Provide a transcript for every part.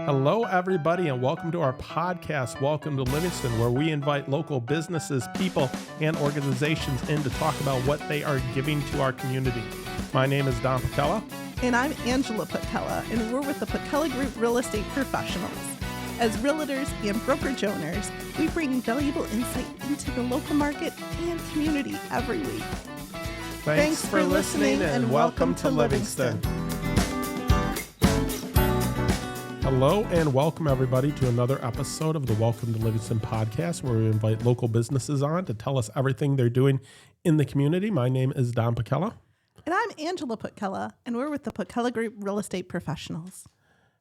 Hello, everybody, and welcome to our podcast, Welcome to Livingston, where we invite local businesses, people, and organizations in to talk about what they are giving to our community. My name is Don Patella. And I'm Angela Patella, and we're with the Patella Group Real Estate Professionals. As realtors and brokerage owners, we bring valuable insight into the local market and community every week. Thanks for listening, and welcome to Livingston. Hello and welcome everybody to another episode of the Welcome to Livingston podcast, where we invite local businesses on to tell us everything they're doing in the community. My name is Don Patella. And I'm Angela Patella, and we're with the Patella Group Real Estate Professionals.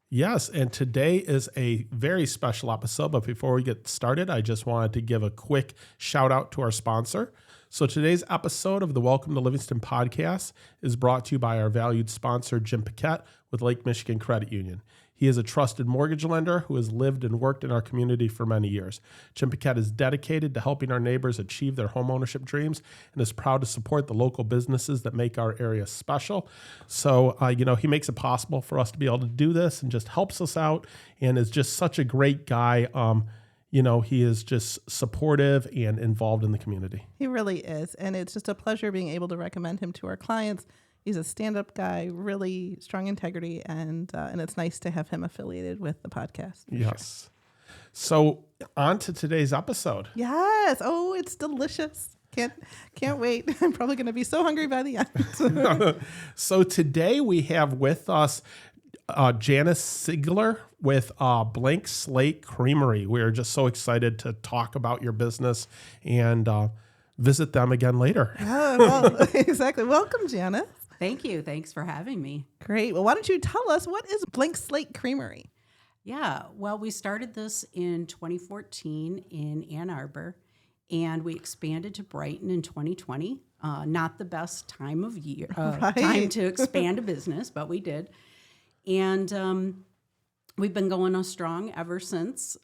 Yes, and today is a very special episode, but before we get started, I just wanted to give a quick shout out to our sponsor. So today's episode of the Welcome to Livingston podcast is brought to you by our valued sponsor, Jim Paquette with Lake Michigan Credit Union. He is a trusted mortgage lender who has lived and worked in our community for many years. Jim Paquette is dedicated to helping our neighbors achieve their homeownership dreams and is proud to support the local businesses that make our area special. So, he makes it possible for us to be able to do this and just helps us out and is just such a great guy. He is just supportive and involved in the community. He really is, and it's just a pleasure being able to recommend him to our clients. He's a stand-up guy, really strong integrity, and it's nice to have him affiliated with the podcast. Yes. Sure. So on to today's episode. Yes. Oh, it's delicious. Can't wait. I'm probably going to be so hungry by the end. So today we have with us Janice Sigler with Blank Slate Creamery. We're just so excited to talk about your business and visit them again later. Exactly. Welcome, Janice. Thank you. Thanks for having me. Great. Well, why don't you tell us, what is Blank Slate Creamery? Yeah. Well, we started this in 2014 in Ann Arbor, and we expanded to Brighton in 2020. Not the best time of year, time to expand a business, but we did. And we've been going on strong ever since.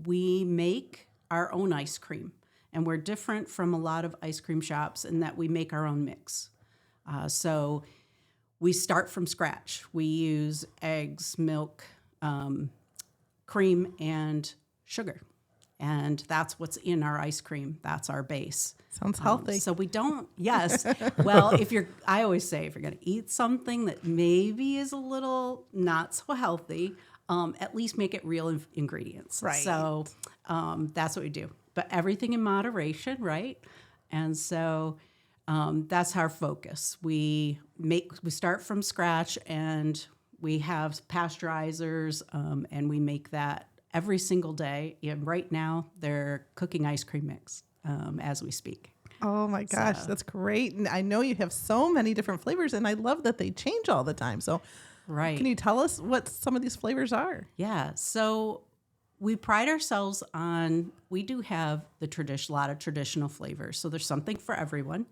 We make our own ice cream, and we're different from a lot of ice cream shops in that we make our own mix. So we start from scratch. We use eggs, milk, cream, and sugar. And that's what's in our ice cream. That's our base. Sounds healthy. So we don't, yes. Well, I always say, if you're going to eat something that maybe is a little not so healthy, at least make it real ingredients. Right. So that's what we do. But everything in moderation, right? And so that's our focus. We start from scratch, and we have pasteurizers, and we make that every single day. And right now, they're cooking ice cream mix as we speak. Oh my gosh, that's great! And I know you have so many different flavors, and I love that they change all the time. So, right? Can you tell us what some of these flavors are? Yeah. So we pride ourselves on, we do have a lot of traditional flavors. So there's something for everyone.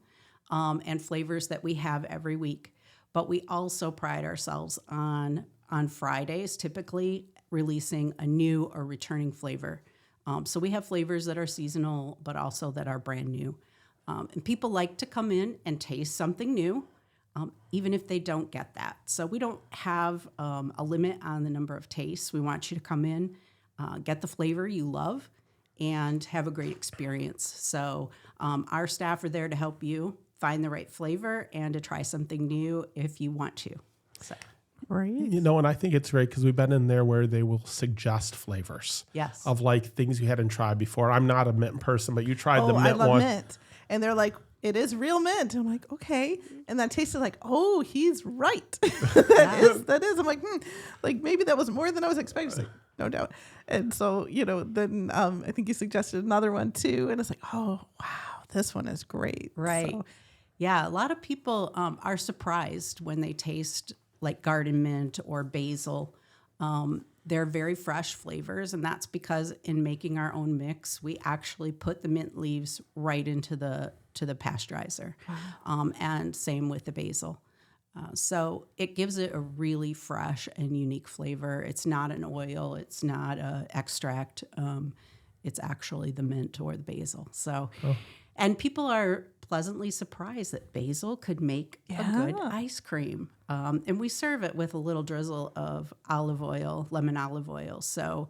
And flavors that we have every week. But we also pride ourselves on Fridays, typically releasing a new or returning flavor. So we have flavors that are seasonal, but also that are brand new. And people like to come in and taste something new, even if they don't get that. So we don't have a limit on the number of tastes. We want you to come in, get the flavor you love, and have a great experience. So our staff are there to help you find the right flavor and to try something new if you want to. So. Right. And I think it's great because we've been in there where they will suggest flavors. Yes. Of like things you hadn't tried before. I'm not a mint person, but you tried the mint I love one. mint. And they're like, it is real mint. I'm like, okay. And that tasted like, oh, he's right. That is. I'm like, like maybe that was more than I was expecting. It's like, no doubt. And so, then I think you suggested another one too. And it's like, oh, wow, this one is great. Right. So, yeah. A lot of people are surprised when they taste like garden mint or basil. They're very fresh flavors, and that's because in making our own mix, we actually put the mint leaves right into the pasteurizer. Wow. And same with the basil. So it gives it a really fresh and unique flavor. It's not an oil. It's not an extract. It's actually the mint or the basil. So And people are pleasantly surprised that basil could make a good ice cream. And we serve it with a little drizzle of olive oil, lemon olive oil. So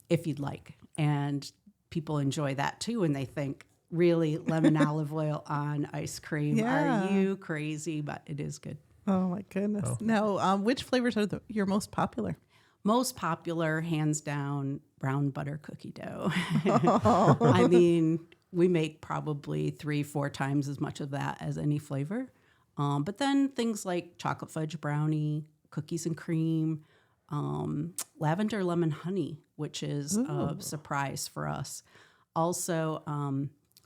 if you'd like. And people enjoy that too. And they think, really, lemon olive oil on ice cream? Yeah. Are you crazy? But it is good. Oh my goodness. Now, which flavors are your most popular? Most popular, hands down, brown butter cookie dough. I mean, we make probably 3-4 times as much of that as any flavor. But then things like chocolate fudge brownie, cookies and cream, lavender lemon honey, which is a surprise for us. Also,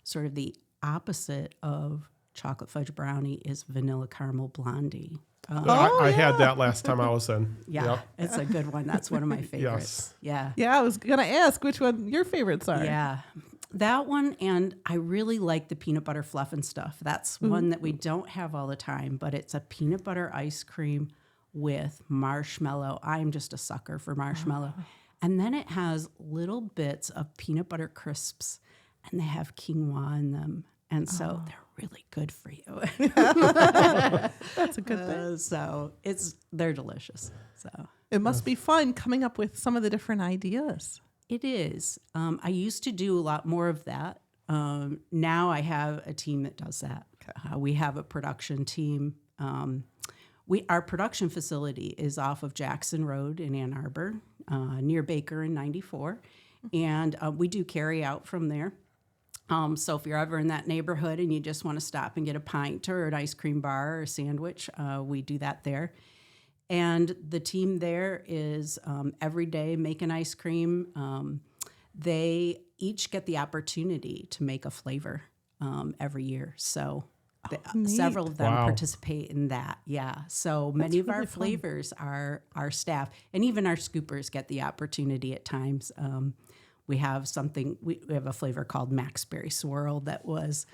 sort of the opposite of chocolate fudge brownie is vanilla caramel blondie. I had that last time I was in. Yeah, Yep. it's a good one. That's one of my favorites. Yeah. Yeah, I was going to ask which one your favorites are. Yeah. That one, and I really like the peanut butter fluff and stuff. That's one that we don't have all the time, but it's a peanut butter ice cream with marshmallow. I'm just a sucker for marshmallow. And then it has little bits of peanut butter crisps, and they have quinoa in them. And so they're really good for you. That's a good thing. So they're delicious. So It must be fun coming up with some of the different ideas. it is. I used to do a lot more of that. Now I have a team that does that. We have a production team. Our production facility is off of Jackson Road in Ann Arbor, near Baker and 94. And we do carry out from there. So if you're ever in that neighborhood and you just want to stop and get a pint or an ice cream bar or a sandwich, we do that there. And the team there is every day making ice cream. They each get the opportunity to make a flavor every year. So several of them participate in that. Yeah. So many of our flavors are our staff, and even our scoopers get the opportunity at times. We have we have a flavor called Max Berry Swirl that was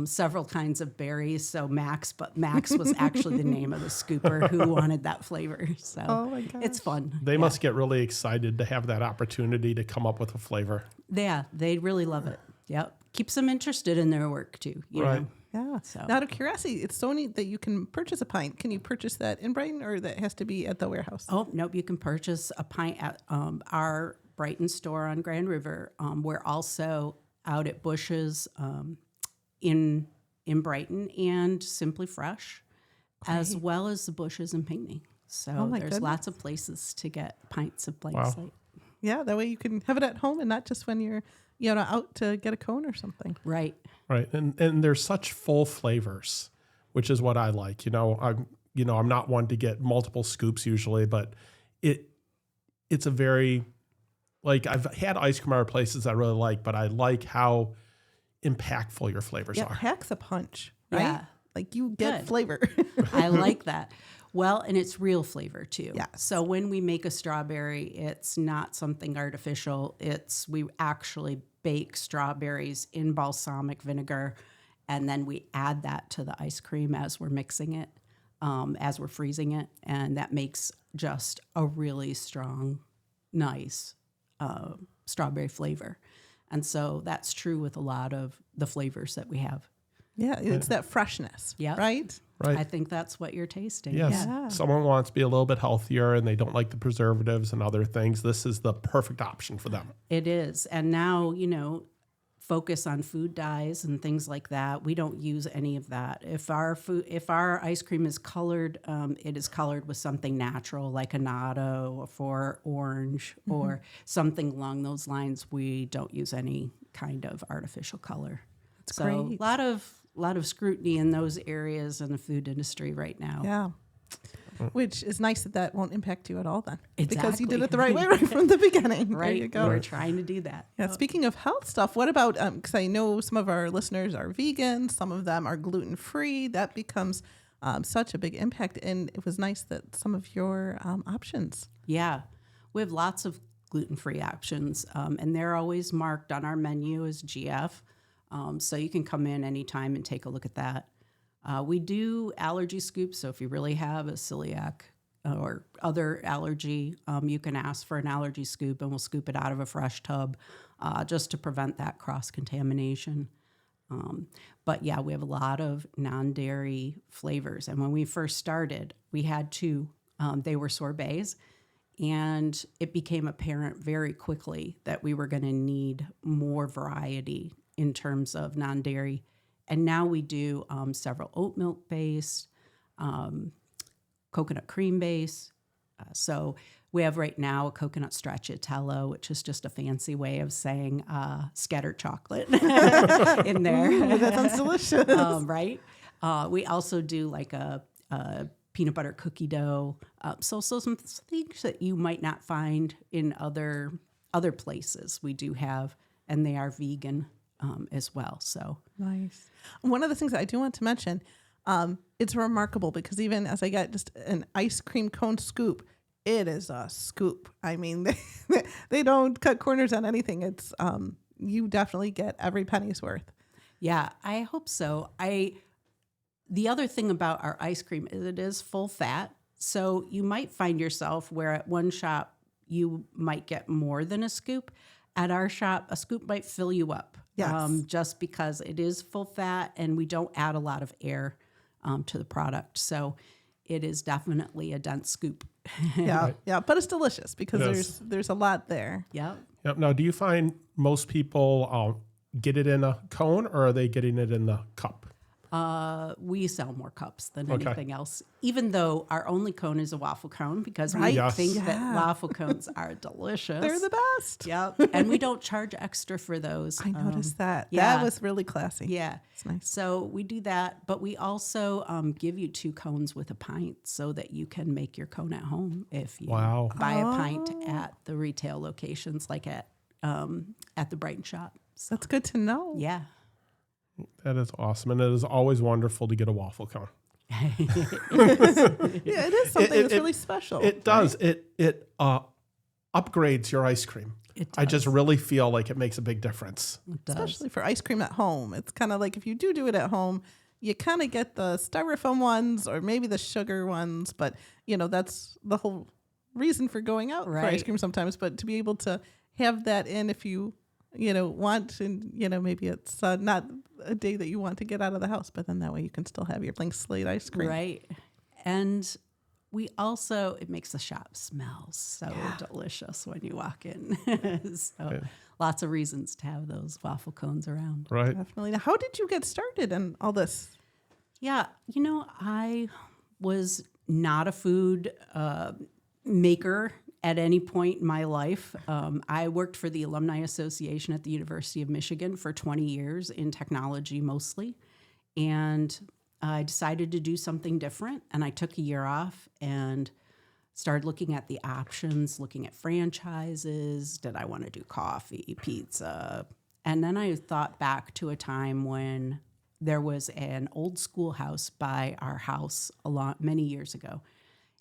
several kinds of berries. So Max was actually the name of the scooper who wanted that flavor. So it's fun. They must get really excited to have that opportunity to come up with a flavor. Yeah, they really love it. Yep. Keeps them interested in their work too. You know? Yeah. So. Now, out of curiosity, it's so neat that you can purchase a pint. Can you purchase that in Brighton, or that has to be at the warehouse? Oh, nope. You can purchase a pint at our Brighton store on Grand River. We're also out at Bush's in Brighton and Simply Fresh, as well as the Bush's in Pinckney. So there's lots of places to get pints of Blank Slate. Yeah, that way you can have it at home and not just when you're out to get a cone or something. Right. Right. And there's such full flavors, which is what I like. I'm not one to get multiple scoops usually, but it's a very, like, I've had ice cream at places I really like, but I like how impactful your flavors are. Yeah, packs a punch, right? Yeah. Like you get flavor. I like that. Well, and it's real flavor too. Yeah. So when we make a strawberry, it's not something artificial. We actually bake strawberries in balsamic vinegar, and then we add that to the ice cream as we're mixing it, as we're freezing it, and that makes just a really strong, nice strawberry flavor. And so that's true with a lot of the flavors that we have. Yeah, it's that freshness, right? Right. I think that's what you're tasting. Yes. Yeah. Someone wants to be a little bit healthier and they don't like the preservatives and other things. This is the perfect option for them. It is. And now, focus on food dyes and things like that. We don't use any of that. If our ice cream is colored, it is colored with something natural like annatto or orange or something along those lines. We don't use any kind of artificial color. That's so great. A lot of scrutiny in those areas in the food industry right now. Yeah. Which is nice that won't impact you at all then. Exactly. Because you did it the right way right from the beginning. Right. There you go. We're trying to do that. Yeah. Speaking of health stuff, what about, because I know some of our listeners are vegan, some of them are gluten-free. That becomes such a big impact. And it was nice that some of your options. Yeah. We have lots of gluten-free options, and they're always marked on our menu as GF. So you can come in anytime and take a look at that. We do allergy scoops, so if you really have a celiac or other allergy, you can ask for an allergy scoop, and we'll scoop it out of a fresh tub just to prevent that cross-contamination. But yeah, we have a lot of non-dairy flavors. And when we first started, we had two. They were sorbets. And it became apparent very quickly that we were going to need more variety in terms of non-dairy. And now we do several oat milk based, coconut cream based. So we have right now a coconut stracciatella, which is just a fancy way of saying scattered chocolate in there. Ooh, that sounds delicious. Right? We also do like a peanut butter cookie dough. So some things that you might not find in other places we do have, and they are vegan as well. So Nice. One of the things that I do want to mention, it's remarkable because even as I get just an ice cream cone scoop, it is a scoop. I mean, they don't cut corners on anything. It's you definitely get every penny's worth. yeah, I hope so. The other thing about our ice cream is it is full fat. So you might find yourself where at one shop you might get more than a scoop. At our shop, a scoop might fill you up. Yes. Just because it is full fat and we don't add a lot of air to the product. So it is definitely a dense scoop. Yeah, yeah, but it's delicious because Yes. there's a lot there. Yep. Yep. Now, do you find most people get it in a cone, or are they getting it in the cup? We sell more cups than Okay. anything else, even though our only cone is a waffle cone because we Right. Yes. think Yeah. that waffle cones are delicious. They're the best. Yep. And we don't charge extra for those. I noticed that. yeah. That was really classy. Yeah. It's nice. So we do that, but we also give you 2 cones with a pint so that you can make your cone at home if you Wow. buy a pint at the retail locations like at the Brighton shop. So, That's good to know. yeah. That is awesome. And it is always wonderful to get a waffle cone. Yeah, it is something that's really special. It does. It upgrades your ice cream. It I does. just really feel like it makes a big difference. It does. Especially for ice cream at home. It's kind of like if you do it at home, you kind of get the styrofoam ones or maybe the sugar ones, but that's the whole reason for going out for ice Right. cream sometimes. But to be able to have that in if you want, and maybe it's not a day that you want to get out of the house, but then that way you can still have your blank slate ice cream. Right. And we also, it makes the shop smell so delicious when you walk in. So lots of reasons to have those waffle cones around. Right. Definitely. Now, how did you get started in all this? Yeah. I was not a food maker at any point in my life. I worked for the Alumni Association at the University of Michigan for 20 years in technology mostly. And I decided to do something different. And I took a year off and started looking at the options, looking at franchises. Did I want to do coffee, pizza? And then I thought back to a time when there was an old schoolhouse by our house many years ago.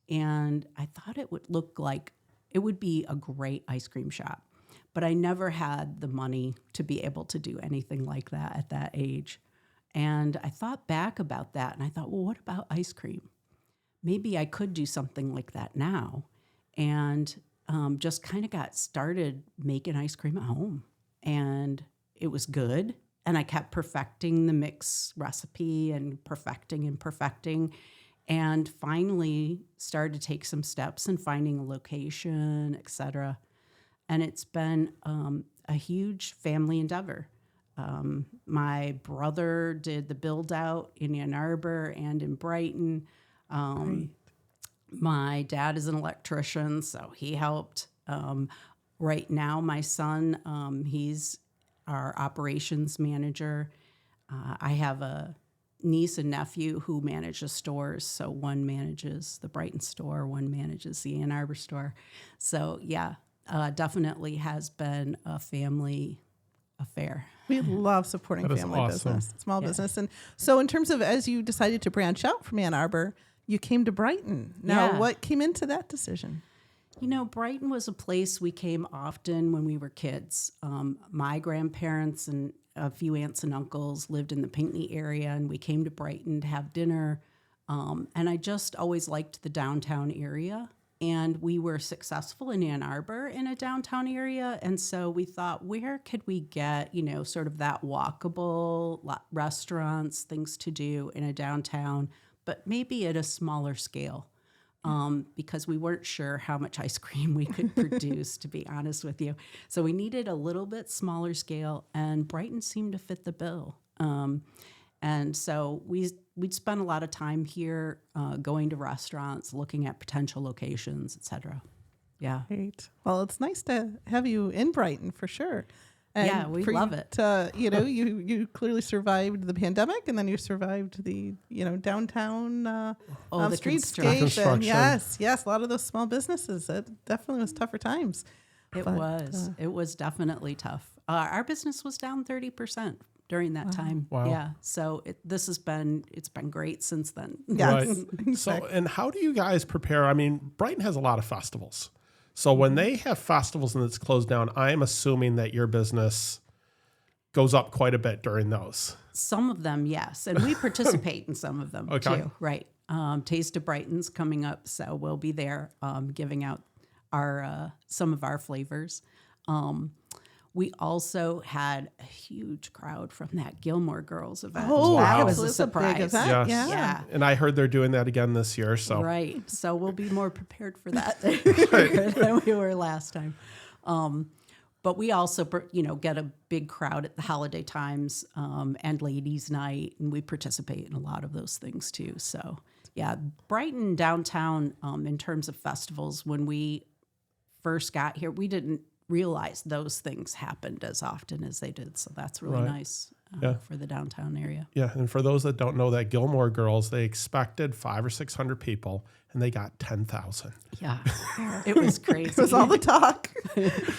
And I thought it would be a great ice cream shop. But I never had the money to be able to do anything like that at that age. And I thought back about that and I thought, well, what about ice cream? Maybe I could do something like that now. And just kind of got started making ice cream at home. And it was good. And I kept perfecting the mix recipe and perfecting. And finally started to take some steps in finding a location, et cetera. And it's been a huge family endeavor. My brother did the build out in Ann Arbor and in Brighton. My dad is an electrician, so he helped. Right now, my son, he's our operations manager. I have a niece and nephew who manage the stores. So one manages the Brighton store, one manages the Ann Arbor store. So yeah, definitely has been a family affair. We love supporting That is family awesome. business, small business. And so in terms of as you decided to branch out from Ann Arbor, you came to Brighton. Now, Yeah. what came into that decision? Brighton was a place we came often when we were kids. My grandparents and a few aunts and uncles lived in the Pinckney area, and we came to Brighton to have dinner. And I just always liked the downtown area. And we were successful in Ann Arbor in a downtown area. And so we thought, where could we get, sort of that walkable restaurants, things to do in a downtown, but maybe at a smaller scale. Because we weren't sure how much ice cream we could produce, to be honest with you. So we needed a little bit smaller scale, and Brighton seemed to fit the bill. And so we'd spend a lot of time here going to restaurants, looking at potential locations, et cetera. Yeah. Great. Well, it's nice to have you in Brighton for sure. And yeah, we love it. You clearly survived the pandemic, and then you survived the downtown the streetscape. And yes, a lot of those small businesses. It definitely was tougher times. It was definitely tough. Our business was down 30% during that time. Wow. Yeah. So it's been great since then. Yes. Right. Exactly. So, and how do you guys prepare? I mean, Brighton has a lot of festivals. So when they have festivals and it's closed down, I'm assuming that your business goes up quite a bit during those. Some of them, yes. And we participate in some of them too. Right. Taste of Brighton's coming up, so we'll be there giving out our some of our flavors. We also had a huge crowd from that Gilmore Girls event. Oh, that wow. was So a it's a big surprise. event. Yes. Yeah. And I heard they're doing that again this year. So Right. So we'll be more prepared for that than we were last time. But we also, get a big crowd at the holiday times and ladies' night, and we participate in a lot of those things too. So, yeah, Brighton downtown, in terms of festivals, when we first got here, we didn't realize those things happened as often as they did. So that's really nice for the downtown area. yeah, and for those that don't know that Gilmore Girls, they expected 500 or 600 people, and they got 10,000. Yeah, it was crazy. It was all the talk.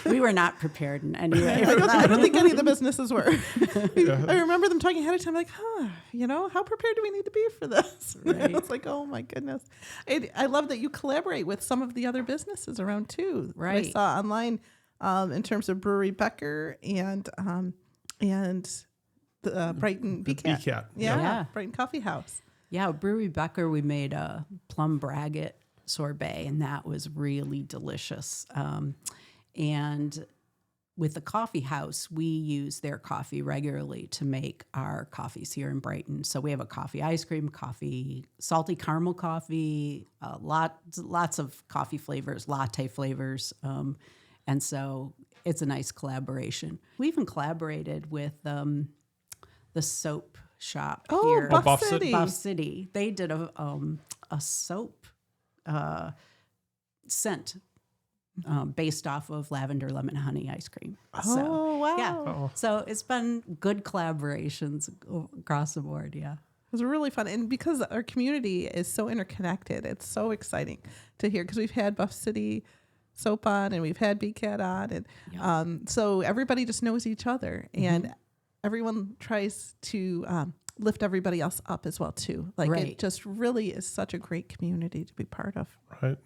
We were not prepared in any way. I don't think any of the businesses were. I remember them talking ahead of time, like, how prepared do we need to be for this? Right. It's like, oh my goodness. I love that you collaborate with some of the other businesses around too. Right. I saw online in terms of Brewery Becker and the Brighton BCAT. BCAT. Yeah. Brighton Coffee House. Yeah, Brewery Becker, we made a plum braggot sorbet, and that was really delicious. And with the coffee house, we use their coffee regularly to make our coffees here in Brighton. So we have a coffee ice cream, coffee, salty caramel coffee, lots of coffee flavors, latte flavors. And so it's a nice collaboration. We even collaborated with the soap shop here. Buff City. Buff City. They did a soap scent based off of lavender lemon honey ice cream. Oh, wow. Yeah. So it's been good collaborations across the board. Yeah. It was really fun. And because our community is so interconnected, it's so exciting to hear, because we've had Buff City Soap on and we've had BCAT on. And so everybody just knows each other. And everyone tries to lift everybody else up as well, too. Like, it just really is such a great community to be part of. Right.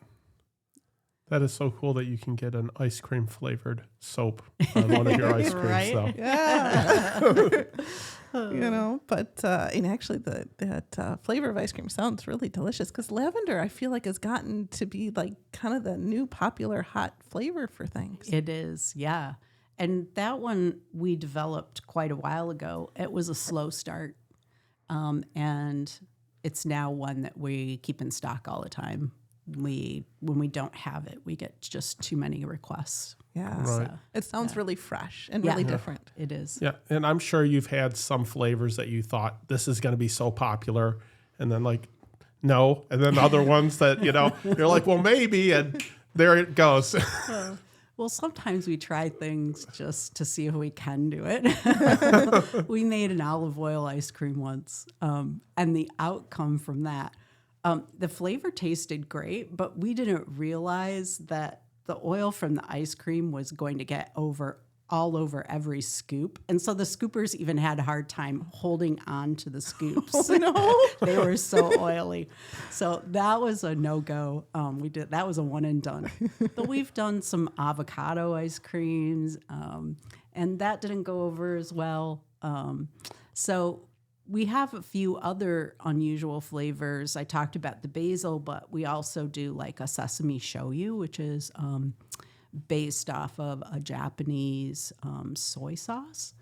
That is so cool that you can get an ice cream flavored soap on one of your ice creams. Right? So. Yeah. But and actually that flavor of ice cream sounds really delicious, because lavender, I feel like, has gotten to be like kind of the new popular hot flavor for things. It is, yeah. And that one we developed quite a while ago. It was a slow start. And it's now one that we keep in stock all the time. When we don't have it, we get just too many requests. Yeah. Right. So, It sounds really fresh and really different. it is. Yeah, and I'm sure you've had some flavors that you thought this is going to be so popular, and then like, no, and then other ones that, you're like, well, maybe, and there it goes. Well, sometimes we try things just to see if we can do it. We made an olive oil ice cream once, and the outcome from that, the flavor tasted great, but we didn't realize that the oil from the ice cream was going to get all over every scoop. And so the scoopers even had a hard time holding on to the scoops. Oh, no. They were so oily. So that was a no-go. That was a one and done. But we've done some avocado ice creams, and that didn't go over as well. So we have a few other unusual flavors. I talked about the basil, but we also do like a sesame shoyu, which is based off of a Japanese soy sauce.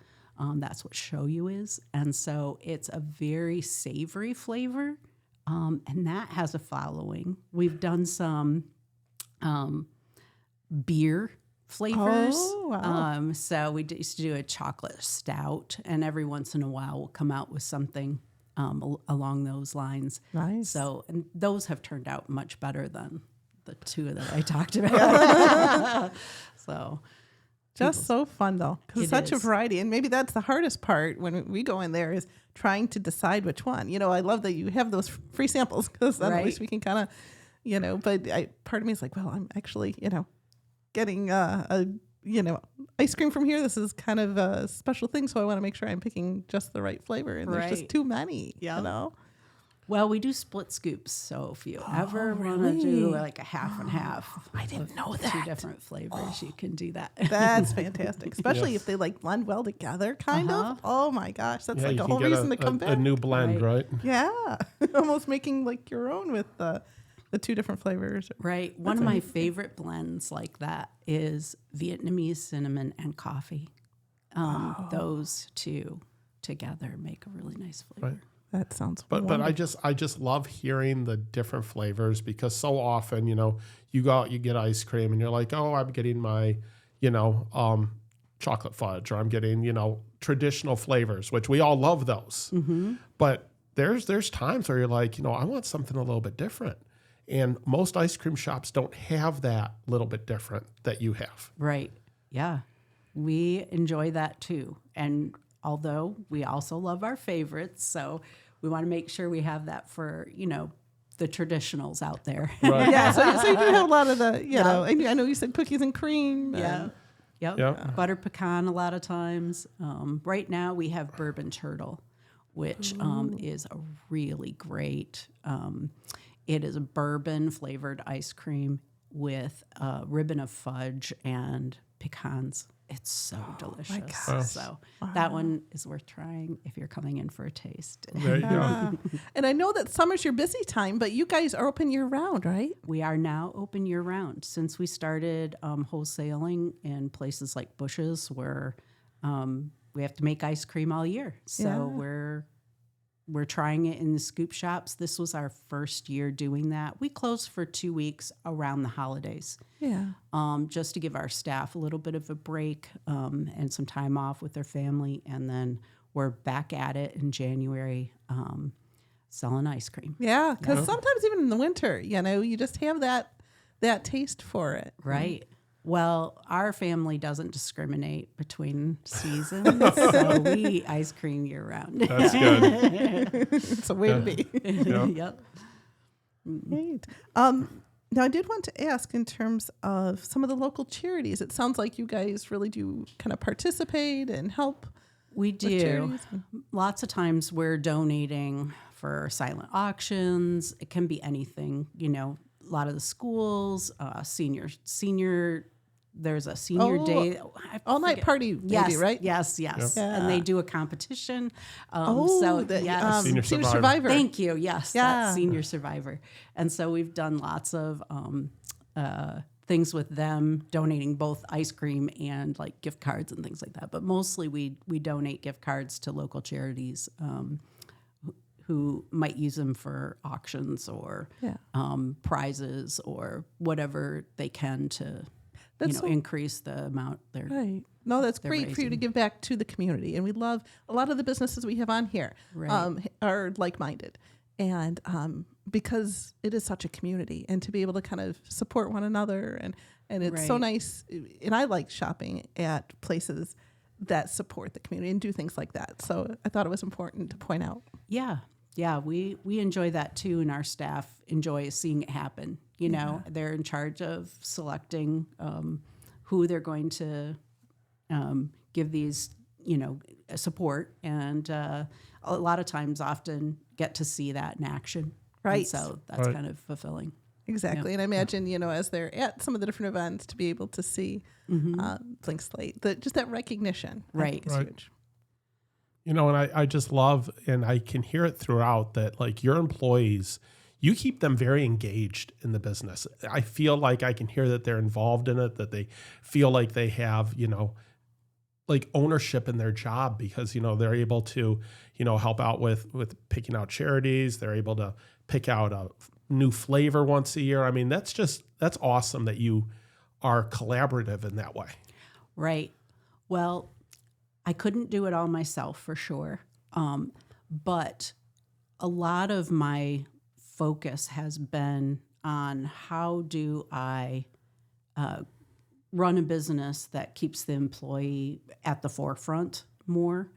That's what shoyu is. And so it's a very savory flavor, and that has a following. We've done some beer flavors. Oh, wow. So we used to do a chocolate stout, and every once in a while we'll come out with something along those lines. Nice. So, and those have turned out much better than the two that I talked about. So, Just so fun, though, because it's such a is. variety. And maybe that's the hardest part when we go in there is trying to decide which one. I love that you have those free samples because then at least we can kind of, but part of me is like, well, I'm actually, getting ice cream from here. This is kind of a special thing. So I want to make sure I'm picking just the right flavor. And there's just too many, Well, we do split scoops. So if you ever want to do like a half and half, I didn't know that. 2 different flavors, you can do that. That's fantastic, especially if they like blend well together, kind of. Oh my gosh, that's like you a can whole get reason to come back. a new blend, right? Yeah, almost making like your own with the 2 different flavors. Right. One of my favorite blends like that is Vietnamese cinnamon and coffee. Those 2 together make a really nice flavor. Right. That sounds. But wonderful. I just love hearing the different flavors because so often, you go out, you get ice cream and you're like, oh, I'm getting my, chocolate fudge, or I'm getting, traditional flavors, which we all love those. Mm-hmm. But there's times where you're like, I want something a little bit different. And most ice cream shops don't have that little bit different that you have. Right. Yeah. We enjoy that too. And although we also love our favorites, so we want to make sure we have that for, the traditionals out there. Right. Yeah, so you do have a lot of the, I know you said cookies and cream. Yeah. Yep. Yeah. Butter pecan a lot of times. Right now we have bourbon turtle, which is a really great, it is a bourbon flavored ice cream with a ribbon of fudge and pecans. It's so delicious. So that one is worth trying if you're coming in for a taste. There you go. And I know that summer's your busy time, but you guys are open year round, right? We are now open year round. Since we started wholesaling in places like Bush's where we have to make ice cream all year. So we're trying it in the scoop shops. This was our first year doing that. We closed for 2 weeks around the holidays. Yeah. Just to give our staff a little bit of a break and some time off with their family. And then we're back at it in January selling ice cream. Yeah, because sometimes even in the winter, you just have that taste for it. Right. Well, our family doesn't discriminate between seasons, so we eat ice cream year round. That's good. It's a way to be. Yep. Great. Now, I did want to ask in terms of some of the local charities. It sounds like you guys really do kind of participate and help. We do. charities. Lots of times we're donating for silent auctions. It can be anything, a lot of the schools, senior. There's a senior day. All night party, maybe, yes, right? Yes. Yeah. And they do a competition. Senior survivor. Thank you. Yes, Yeah. that's Senior Survivor. And so we've done lots of things with them, donating both ice cream and like gift cards and things like that. But mostly we donate gift cards to local charities who might use them for auctions or prizes or whatever they can to increase the amount they're Right. No, that's great for you to raising. give back to the community. And we love a lot of the businesses we have on here are like-minded. And because it is such a community and to be able to kind of support one another and it's so nice. And I like shopping at places that support the community and do things like that. So I thought it was important to point out. Yeah. Yeah, we enjoy that too, and our staff enjoy seeing it happen. They're in charge of selecting who they're going to give these, support, and a lot of times often get to see that in action. Right. And so that's kind of fulfilling. Exactly. And I imagine, as they're at some of the different events to be able to see Slate, just that recognition. I Right. think is Right. huge. And I just love, and I can hear it throughout, that like your employees, you keep them very engaged in the business. I feel like I can hear that they're involved in it, that they feel like they have, like ownership in their job because, they're able to, help out with picking out charities. They're able to pick out a new flavor once a year. I mean, that's awesome that you are collaborative in that way. Right. Well, I couldn't do it all myself for sure. But a lot of my focus has been on how do I run a business that keeps the employee at the forefront more.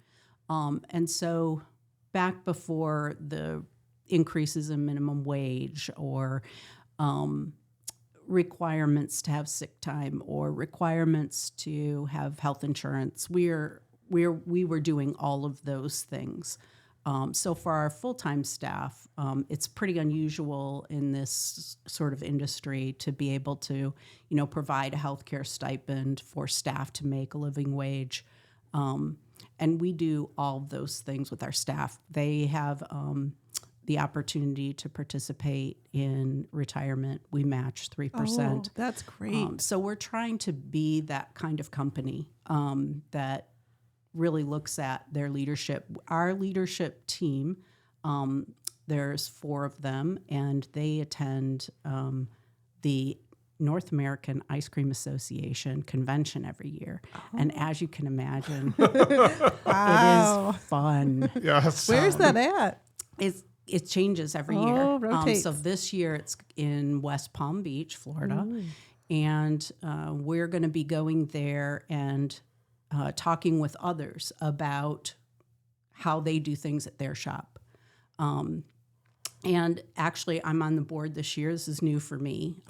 And so back before the increases in minimum wage or requirements to have sick time or requirements to have health insurance, we were doing all of those things. So for our full-time staff, it's pretty unusual in this sort of industry to be able to, provide a healthcare stipend for staff to make a living wage. And we do all of those things with our staff. They have the opportunity to participate in retirement. We match 3%. Oh, that's great. So we're trying to be that kind of company that really looks at their leadership. Our leadership team, there's 4 of them, and they attend the North American Ice Cream Association convention every year. Oh. And as you can imagine, wow. It is fun. Yes. Where's that at? It changes every year. Rotates. So this year it's in West Palm Beach, Florida. Ooh. And we're going to be going there and talking with others about how they do things at their shop. And actually, I'm on the board this year. This is new for me.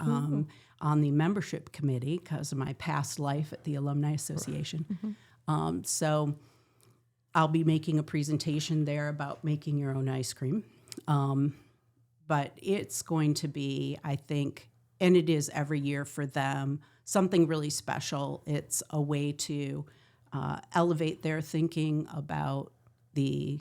On the membership committee because of my past life at the Alumni Association. Mm-hmm. So I'll be making a presentation there about making your own ice cream. But it's going to be, I think, and it is every year for them, something really special. It's a way to elevate their thinking about their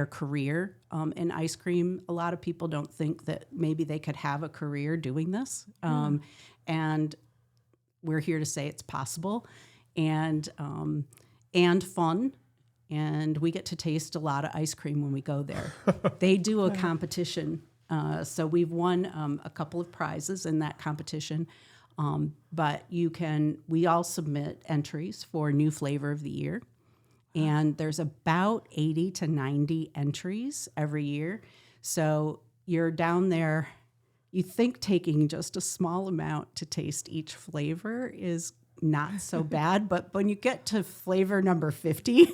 career in ice cream. A lot of people don't think that maybe they could have a career doing this. And we're here to say it's possible and fun. And we get to taste a lot of ice cream when we go there. They do a competition. So we've won a couple of prizes in that competition. But we all submit entries for new flavor of the year. And there's about 80 to 90 entries every year. So you're down there, you think taking just a small amount to taste each flavor is not so bad, but when you get to flavor number 50,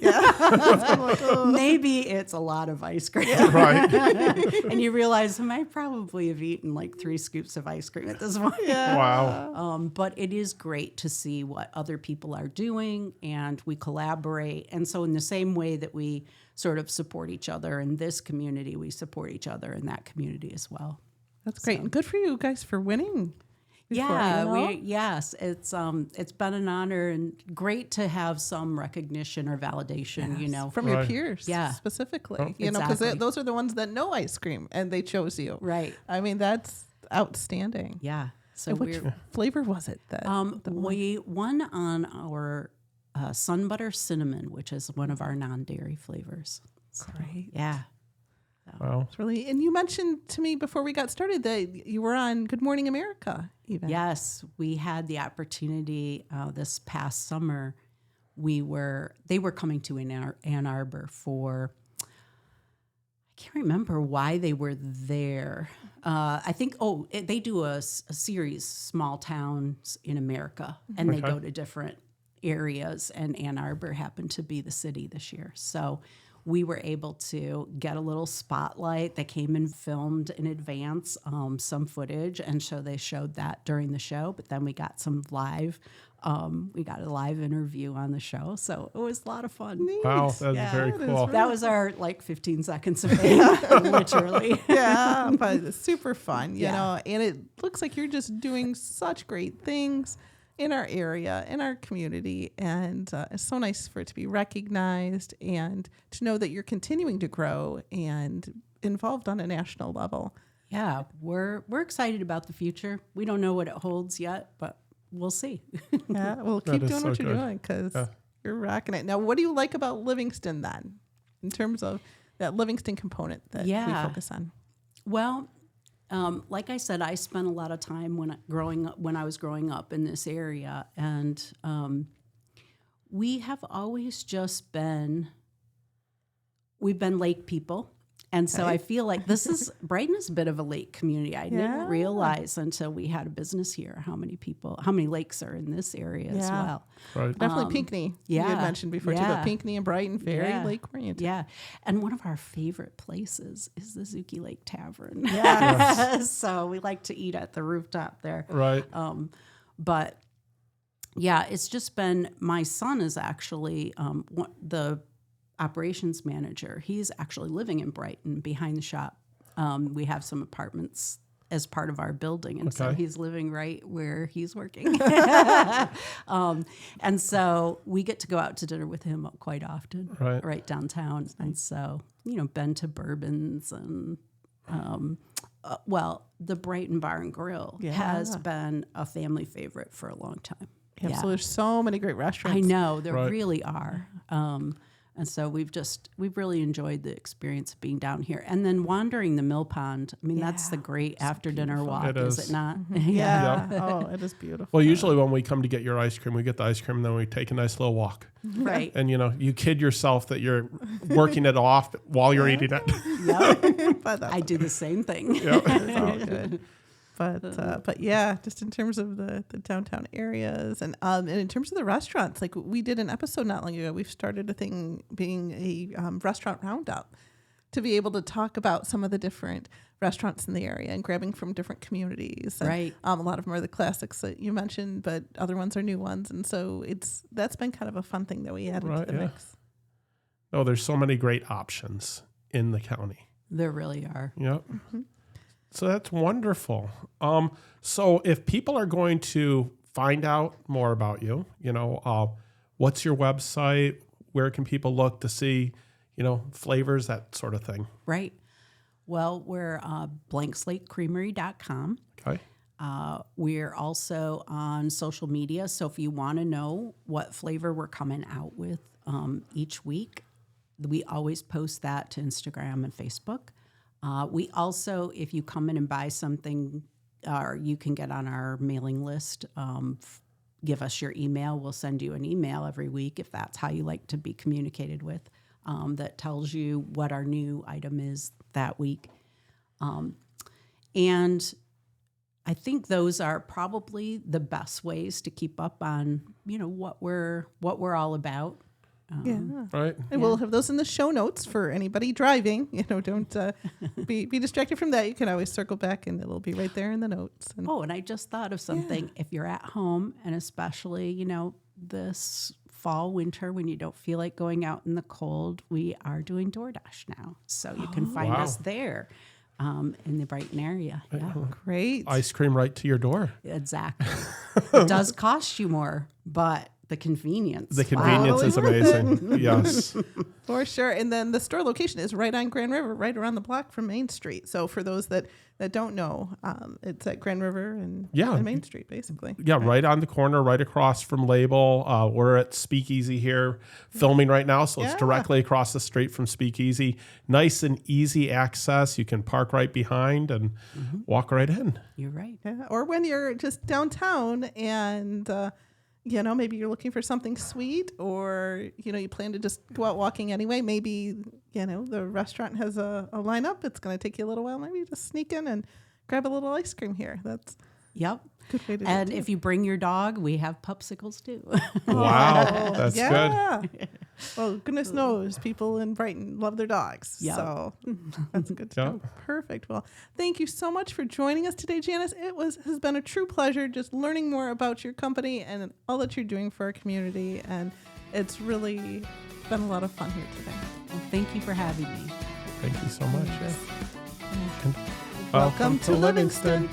maybe it's a lot of ice cream. Yeah. Right. And you realize I might probably have eaten like 3 scoops of ice cream at this point. Yeah. Wow. But it is great to see what other people are doing, and we collaborate. And so in the same way that we sort of support each other in this community, we support each other in that community as well. That's great. And good for you guys for winning. Yes, it's been an honor and great to have some recognition or validation, from your peers, specifically, because exactly. those are the ones that know ice cream and they chose you, right? I mean, that's outstanding. Yeah. So which flavor was it that we won on our Sun Butter Cinnamon, which is one of our non-dairy flavors. So, great. Yeah. Wow. It's really, and you mentioned to me before we got started that you were on Good Morning America even. Yes, we had the opportunity this past summer. They were coming to Ann Arbor for, I can't remember why they were there. I think, they do a series, Small Towns in America, and they go to different areas, and Ann Arbor happened to be the city this year. So we were able to get a little spotlight. They came and filmed in advance some footage, and so they showed that during the show. But then we got some live. We got a live interview on the show, so it was a lot of fun. Neat. Wow, that was very cool. That was our 15 seconds of fame, literally. Yeah, but it's super fun, you know. And it looks like you're just doing such great things. in our area, in our community. And it's so nice for it to be recognized and to know that you're continuing to grow and involved on a national level. Yeah, we're excited about the future. We don't know what it holds yet, but we'll see. Yeah, well, That keep is doing so what you're good. doing because Yeah. you're rocking it. Now, what do you like about Livingston then, in terms of that Livingston component that we focus on? Well, like I said, I spent a lot of time when I was growing up in this area, and we have always just we've been lake people. And so I feel like Brighton is a bit of a lake community. I didn't realize until we had a business here how many lakes are in this area as well. Right. Definitely Pinckney. You had mentioned before too, but Pinckney and Brighton, very lake oriented. Yeah. And one of our favorite places is the Zuki Lake Tavern. Yeah. So we like to eat at the rooftop there. Right. But yeah, it's just been, my son is actually the operations manager. He's actually living in Brighton behind the shop. We have some apartments as part of our building, and so he's living right where he's working. And so we get to go out to dinner with him quite often, right downtown. And so, been to Bourbons and, the Brighton Bar and Grill has been a family favorite for a long time. Yeah. So there's so many great restaurants. I know, there really are. And so we've really enjoyed the experience of being down here. And then wandering the Mill Pond. I mean, that's the great after dinner walk, is it not? Yeah. Oh, it is beautiful. Well, usually when we come to get your ice cream, we get the ice cream and then we take a nice little walk. Right. And, you kid yourself that you're working it off while you're eating it. Yep. I do the same thing. Yep. It's all good. But yeah, just in terms of the downtown areas and in terms of the restaurants, like we did an episode not long ago, we've started a thing being a restaurant roundup to be able to talk about some of the different restaurants in the area and grabbing from different communities. And, right. A lot of them are the classics that you mentioned, but other ones are new ones. And so that's been kind of a fun thing that we added to the mix. Oh, there's so many great options in the county. There really are. Yep. Mm-hmm. So that's wonderful. So if people are going to find out more about you, what's your website? Where can people look to see, flavors, that sort of thing? Right. Well, we're blankslategcreamery.com. Okay. We're also on social media. So if you want to know what flavor we're coming out with each week, we always post that to Instagram and Facebook. We also, if you come in and buy something, or you can get on our mailing list, give us your email. We'll send you an email every week if that's how you like to be communicated with, that tells you what our new item is that week. And I think those are probably the best ways to keep up on, what we're all about. Right. And we'll have those in the show notes for anybody driving. Don't be distracted from that. You can always circle back and it'll be right there in the notes. And and I just thought of something. Yeah. If you're at home, and especially, this fall, winter, when you don't feel like going out in the cold, we are doing DoorDash now. So you can find us there in the Brighton area. Yeah. Great. Ice cream right to your door. Exactly. It does cost you more, but the convenience. The convenience is amazing. Yes. For sure. And then the store location is right on Grand River, right around the block from Main Street. So for those that don't know, it's at Grand River and Main Street, basically. Yeah, right on the corner, right across from Label. We're at Speakeasy here filming right now, so it's directly across the street from Speakeasy. Nice and easy access. You can park right behind and walk right in. You're right. Yeah. Or when you're just downtown and... maybe you're looking for something sweet, or, you plan to just go out walking anyway. Maybe, the restaurant has a lineup. It's going to take you a little while. Maybe you just sneak in and grab a little ice cream here. That's good way to do it. If you bring your dog, we have popsicles too. Wow, that's good. Well, goodness knows people in Brighton love their dogs. Yep. So that's good to know. Perfect. Well, thank you so much for joining us today, Janice. It has been a true pleasure just learning more about your company and all that you're doing for our community. And it's really been a lot of fun here today. Well, thank you for having me. Thank you so much. Welcome to Livingston.